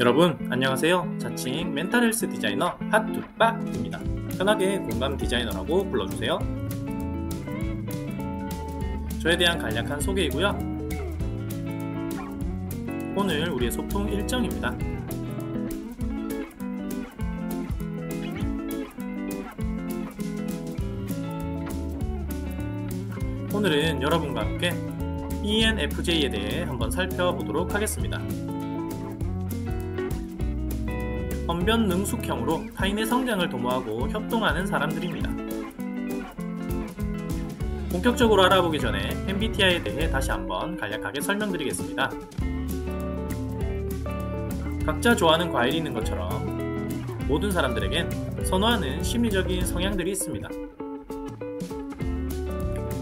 여러분 안녕하세요. 자칭 멘탈 헬스 디자이너 핫뚜빠입니다. 편하게 공감 디자이너라고 불러주세요. 저에 대한 간략한 소개이고요. 오늘 우리의 소통 일정입니다. 오늘은 여러분과 함께 ENFJ에 대해 한번 살펴보도록 하겠습니다. 언변 능숙형으로 타인의 성장을 도모하고 협동하는 사람들입니다. 본격적으로 알아보기 전에 MBTI에 대해 다시 한번 간략하게 설명드리겠습니다. 각자 좋아하는 과일이 있는 것처럼 모든 사람들에겐 선호하는 심리적인 성향들이 있습니다.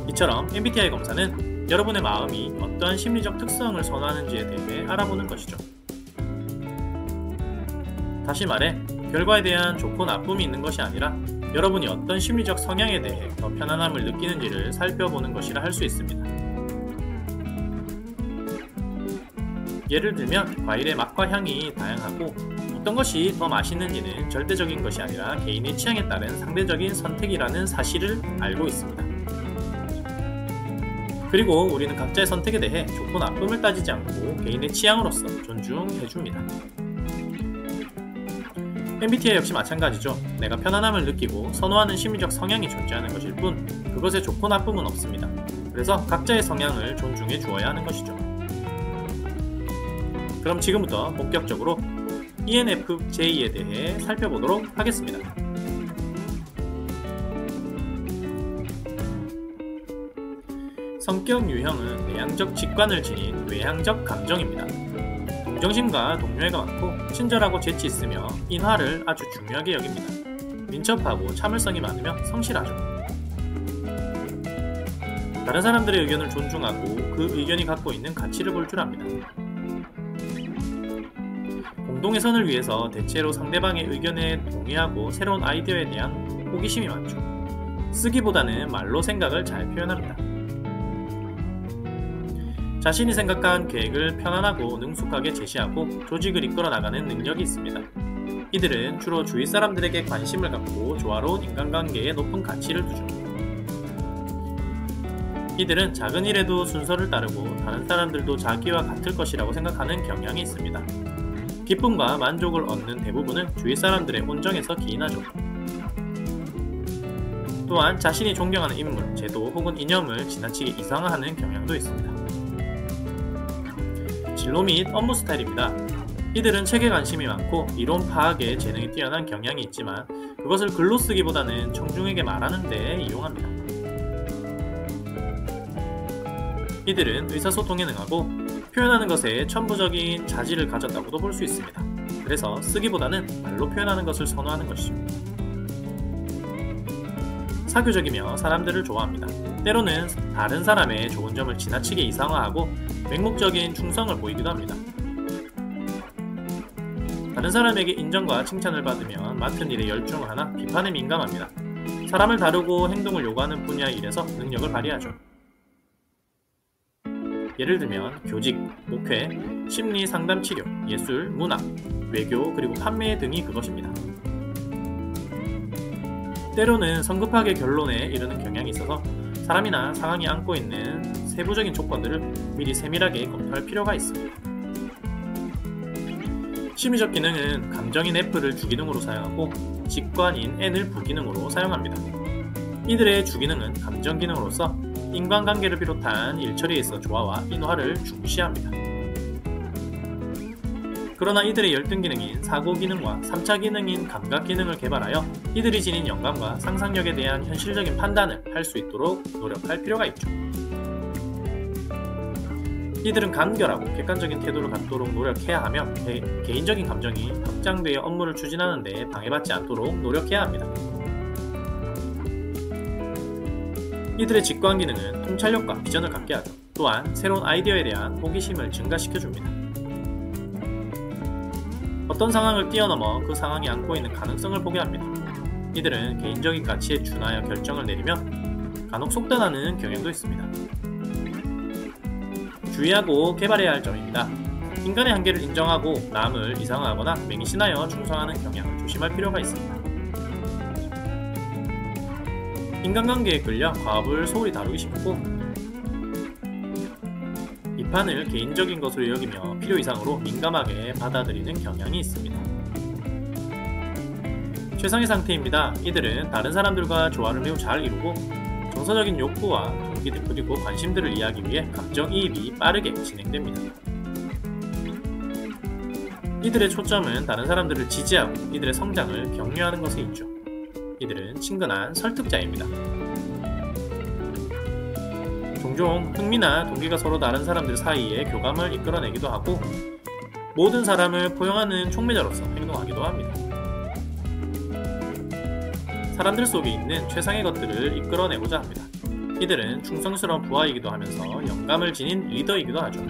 이처럼 MBTI 검사는 여러분의 마음이 어떠한 심리적 특성을 선호하는지에 대해 알아보는 것이죠. 다시 말해, 결과에 대한 좋고 나쁨이 있는 것이 아니라 여러분이 어떤 심리적 성향에 대해 더 편안함을 느끼는지를 살펴보는 것이라 할 수 있습니다. 예를 들면 과일의 맛과 향이 다양하고 어떤 것이 더 맛있는지는 절대적인 것이 아니라 개인의 취향에 따른 상대적인 선택이라는 사실을 알고 있습니다. 그리고 우리는 각자의 선택에 대해 좋고 나쁨을 따지지 않고 개인의 취향으로서 존중해줍니다. MBTI 역시 마찬가지죠. 내가 편안함을 느끼고 선호하는 심리적 성향이 존재하는 것일 뿐 그것에 좋고 나쁨은 없습니다. 그래서 각자의 성향을 존중해 주어야 하는 것이죠. 그럼 지금부터 본격적으로 ENFJ에 대해 살펴보도록 하겠습니다. 성격 유형은 내향적 직관을 지닌 외향적 감정입니다. 동정심과 동료애가 많고 친절하고 재치 있으며 인화를 아주 중요하게 여깁니다. 민첩하고 참을성이 많으며 성실하죠. 다른 사람들의 의견을 존중하고 그 의견이 갖고 있는 가치를 볼 줄 압니다. 공동의 선을 위해서 대체로 상대방의 의견에 동의하고 새로운 아이디어에 대한 호기심이 많죠. 쓰기보다는 말로 생각을 잘 표현합니다. 자신이 생각한 계획을 편안하고 능숙하게 제시하고 조직을 이끌어 나가는 능력이 있습니다. 이들은 주로 주위 사람들에게 관심을 갖고 조화로운 인간관계에 높은 가치를 두죠. 이들은 작은 일에도 순서를 따르고 다른 사람들도 자기와 같을 것이라고 생각하는 경향이 있습니다. 기쁨과 만족을 얻는 대부분은 주위 사람들의 온정에서 기인하죠. 또한 자신이 존경하는 인물, 제도 혹은 이념을 지나치게 이상화하는 경향도 있습니다. 진로 및 업무 스타일입니다. 이들은 책에 관심이 많고 이론 파악에 재능이 뛰어난 경향이 있지만 그것을 글로 쓰기보다는 청중에게 말하는 데 이용합니다. 이들은 의사소통에 능하고 표현하는 것에 천부적인 자질을 가졌다고도 볼 수 있습니다. 그래서 쓰기보다는 말로 표현하는 것을 선호하는 것이죠. 사교적이며 사람들을 좋아합니다. 때로는 다른 사람의 좋은 점을 지나치게 이상화하고 맹목적인 충성을 보이기도 합니다. 다른 사람에게 인정과 칭찬을 받으면 맡은 일에 열중하나 비판에 민감합니다. 사람을 다루고 행동을 요구하는 분야의 일에서 능력을 발휘하죠. 예를 들면 교직, 목회, 심리 상담 치료, 예술, 문학, 외교, 그리고 판매 등이 그것입니다. 때로는 성급하게 결론에 이르는 경향이 있어서 사람이나 상황이 안고 있는 세부적인 조건들을 미리 세밀하게 검토할 필요가 있습니다. 심리적 기능은 감정인 F를 주기능으로 사용하고 직관인 N을 부기능으로 사용합니다. 이들의 주기능은 감정 기능으로서 인간관계를 비롯한 일처리에 있어 조화와 인화를 중시합니다. 그러나 이들의 열등 기능인 사고 기능과 3차 기능인 감각 기능을 개발하여 이들이 지닌 영감과 상상력에 대한 현실적인 판단을 할 수 있도록 노력할 필요가 있죠. 이들은 간결하고 객관적인 태도를 갖도록 노력해야 하며 개인적인 감정이 확장되어 업무를 추진하는 데 방해받지 않도록 노력해야 합니다. 이들의 직관 기능은 통찰력과 비전을 갖게 하죠. 또한 새로운 아이디어에 대한 호기심을 증가시켜줍니다. 어떤 상황을 뛰어넘어 그 상황이 안고 있는 가능성을 보게 합니다. 이들은 개인적인 가치에 준하여 결정을 내리며 간혹 속단하는 경향도 있습니다. 주의하고 개발해야 할 점입니다. 인간의 한계를 인정하고 남을 이상하거나 맹신하여 충성하는 경향을 조심할 필요가 있습니다. 인간관계에 끌려 과업을 소홀히 다루기 쉽고 비판을 개인적인 것으로 여기며 필요 이상으로 민감하게 받아들이는 경향이 있습니다. 최상의 상태입니다. 이들은 다른 사람들과 조화를 매우 잘 이루고 정서적인 욕구와 동기들 그리고 관심들을 이해하기 위해 감정이입이 빠르게 진행됩니다. 이들의 초점은 다른 사람들을 지지하고 이들의 성장을 격려하는 것에 있죠. 이들은 친근한 설득자입니다. 종종 흥미나 동기가 서로 다른 사람들 사이에 교감을 이끌어내기도 하고 모든 사람을 포용하는 촉매자로서 행동하기도 합니다. 사람들 속에 있는 최상의 것들을 이끌어내고자 합니다. 이들은 충성스러운 부하이기도 하면서 영감을 지닌 리더이기도 하죠.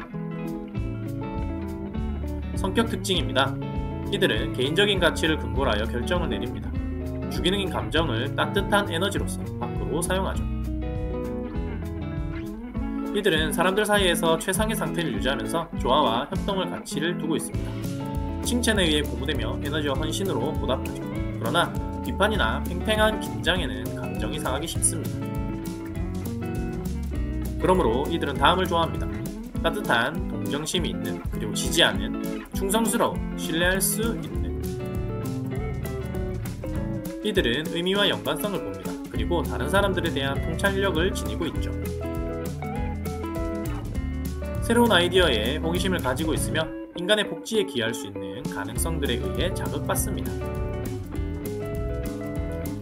성격 특징입니다. 이들은 개인적인 가치를 근거로 하여 결정을 내립니다. 주기능인 감정을 따뜻한 에너지로서 밖으로 사용하죠. 이들은 사람들 사이에서 최상의 상태를 유지하면서 조화와 협동을 가치를 두고 있습니다. 칭찬에 의해 고무되며 에너지와 헌신으로 보답하죠. 그러나 비판이나 팽팽한 긴장에는 감정이 상하기 쉽습니다. 그러므로 이들은 다음을 좋아합니다. 따뜻한 동정심이 있는 그리고 지지하는 충성스러운 신뢰할 수 있는 이들은 의미와 연관성을 봅니다. 그리고 다른 사람들에 대한 통찰력을 지니고 있죠. 새로운 아이디어에 호기심을 가지고 있으며 인간의 복지에 기여할 수 있는 가능성들에 의해 자극받습니다.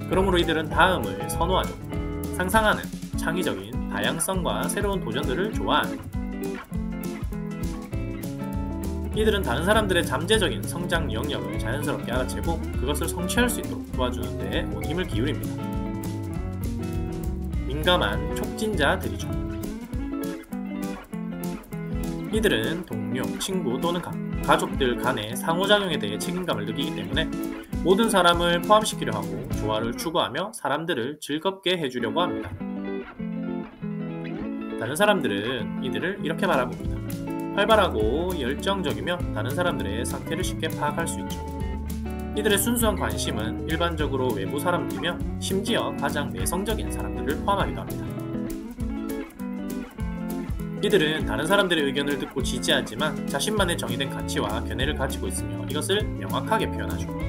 그러므로 이들은 다음을 선호하죠. 상상하는 창의적인 다양성과 새로운 도전들을 좋아하는 이들은 다른 사람들의 잠재적인 성장 영역을 자연스럽게 알아채고 그것을 성취할 수 있도록 도와주는 데 온 힘을 기울입니다. 민감한 촉진자들이죠. 이들은 동료, 친구 또는 가족들 간의 상호작용에 대해 책임감을 느끼기 때문에 모든 사람을 포함시키려 하고 조화를 추구하며 사람들을 즐겁게 해주려고 합니다. 다른 사람들은 이들을 이렇게 바라봅니다. 활발하고 열정적이며 다른 사람들의 상태를 쉽게 파악할 수 있죠. 이들의 순수한 관심은 일반적으로 외부 사람들이며 심지어 가장 내성적인 사람들을 포함하기도 합니다. 이들은 다른 사람들의 의견을 듣고 지지하지만 자신만의 정의된 가치와 견해를 가지고 있으며 이것을 명확하게 표현하죠.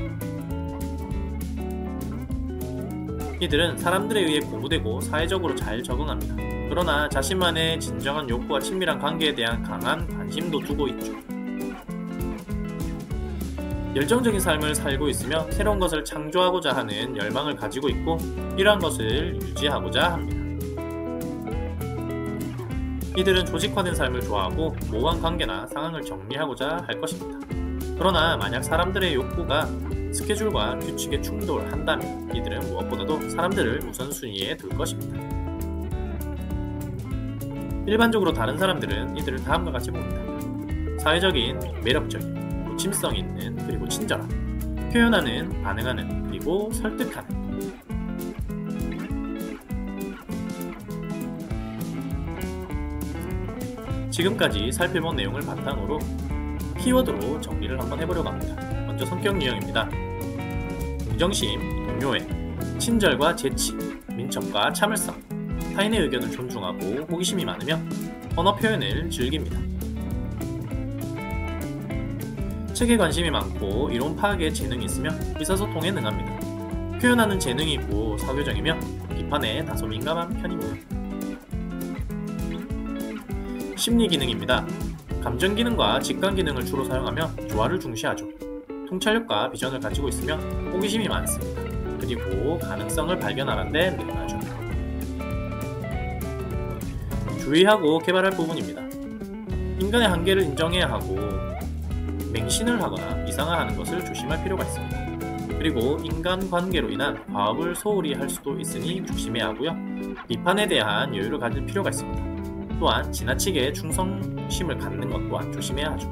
이들은 사람들에 의해 고무되고 사회적으로 잘 적응합니다. 그러나 자신만의 진정한 욕구와 친밀한 관계에 대한 강한 관심도 두고 있죠. 열정적인 삶을 살고 있으며 새로운 것을 창조하고자 하는 열망을 가지고 있고 이러한 것을 유지하고자 합니다. 이들은 조직화된 삶을 좋아하고 모호한 관계나 상황을 정리하고자 할 것입니다. 그러나 만약 사람들의 욕구가 스케줄과 규칙에 충돌한다면 이들은 무엇보다도 사람들을 우선순위에 둘 것입니다. 일반적으로 다른 사람들은 이들을 다음과 같이 봅니다. 사회적인, 매력적인, 고침성 있는, 그리고 친절한, 표현하는, 반응하는, 그리고 설득하는. 지금까지 살펴본 내용을 바탕으로 키워드로 정리를 한번 해보려고 합니다. 먼저 성격 유형입니다. 공정심, 동료애, 친절과 재치, 민첩과 참을성, 타인의 의견을 존중하고 호기심이 많으며 언어 표현을 즐깁니다. 책에 관심이 많고 이론 파악에 재능이 있으며 의사소통에 능합니다. 표현하는 재능이 있고 사교적이며 비판에 다소 민감한 편입니다. 심리 기능입니다. 감정 기능과 직관 기능을 주로 사용하며 조화를 중시하죠. 통찰력과 비전을 가지고 있으며 호기심이 많습니다. 그리고 가능성을 발견하는 데 능하죠. 주의하고 개발할 부분입니다. 인간의 한계를 인정해야 하고 맹신을 하거나 이상화하는 것을 조심할 필요가 있습니다. 그리고 인간관계로 인한 과업을 소홀히 할 수도 있으니 조심해야 하고요. 비판에 대한 여유를 가질 필요가 있습니다. 또한 지나치게 충성심을 갖는 것 또한 조심해야 하죠.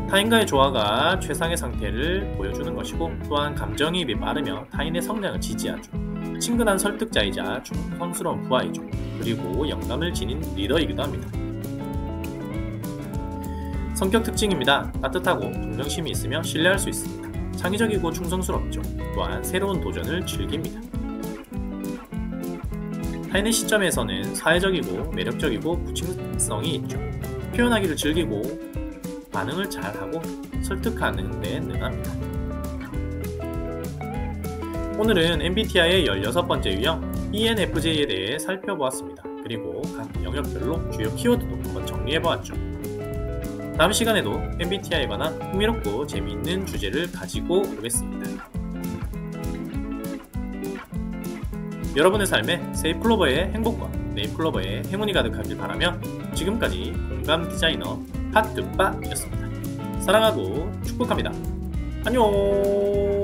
타인과의 조화가 최상의 상태를 보여주는 것이고 또한 감정이입이 빠르며 타인의 성장을 지지하죠. 친근한 설득자이자 충성스러운 부하이죠. 그리고 영감을 지닌 리더이기도 합니다. 성격 특징입니다. 따뜻하고 동정심이 있으며 신뢰할 수 있습니다. 창의적이고 충성스럽죠. 또한 새로운 도전을 즐깁니다. 타인의 시점에서는 사회적이고 매력적이고 부침성이 있죠. 표현하기를 즐기고 반응을 잘하고 설득하는 데 능합니다. 오늘은 MBTI의 16번째 유형 ENFJ에 대해 살펴보았습니다. 그리고 각 영역별로 주요 키워드도 한번 정리해보았죠. 다음 시간에도 MBTI에 관한 흥미롭고 재미있는 주제를 가지고 오겠습니다. 여러분의 삶에 세이클로버의 행복과 네잎클로버의 행운이 가득하길 바라며 지금까지 공감 디자이너 핫뚜빠였습니다. 사랑하고 축복합니다. 안녕.